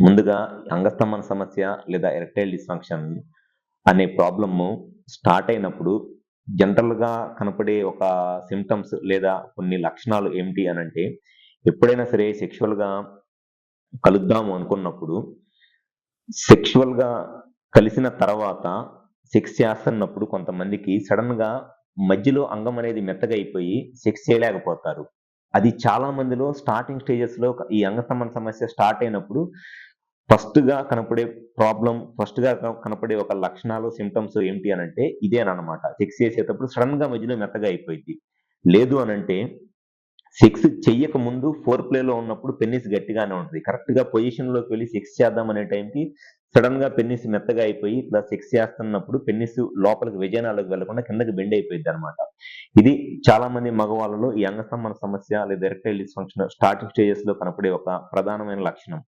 ముందుగా అంగస్తంభన సమస్య లేదా ఎరెక్టైల్ డిస్‌ఫంక్షన్ అనే ప్రాబ్లము స్టార్ట్ అయినప్పుడు జనరల్‌గా కనపడే ఒక సింప్టమ్స్ లేదా కొన్ని లక్షణాలు ఏమిటి అనంటే, ఎప్పుడైనా సరే సెక్షువల్‌గా కలుద్దాము అనుకున్నప్పుడు, సెక్షువల్‌గా కలిసిన తర్వాత సెక్స్ చేస్తన్నప్పుడు కొంతమందికి సడెన్‌గా మధ్యలో అంగం అనేది మెత్తగా అయిపోయి సెక్స్ చేయలేకపోతారు. అది చాలా మందిలో స్టార్టింగ్ స్టేజెస్‌లో ఈ అంగస్తంభన సమస్య స్టార్ట్ అయినప్పుడు ఫస్ట్‌గా కనపడే ఒక లక్షణాలు, సింప్టమ్స్ ఏంటి అనంటే ఇదేననమాట. సెక్స్ చేసేటప్పుడు సడెన్‌గా మధ్యలో మెత్తగా అయిపోయిద్ది. లేదు అనంటే సెక్స్ చెయ్యక ముందు ఫోర్ ప్లేలో ఉన్నప్పుడు పెన్నిస్ గట్టిగానే ఉంటది. కరెక్ట్‌గా పొజిషన్‌లోకి వెళ్లి సెక్స్ చేద్దాం అనే టైంకి సడెన్‌గా పెన్నిస్ మెత్తగా అయిపోయి ఇట్లా సెక్స్ చేస్తున్నప్పుడు పెన్నిస్ లోపలికి వెజైనాలోకి వెళ్ళకుండా కిందకి బెండ్ అయిపోయిద్దనమాట. ఇది చాలా మంది మగవాళ్ళలో ఈ అంగస్తంభన సమస్య లేదా ఎరెక్టైల్ డిస్‌ఫంక్షన్ స్టార్టింగ్ స్టేజెస్‌లో కనపడే ఒక ప్రధానమైన లక్షణం.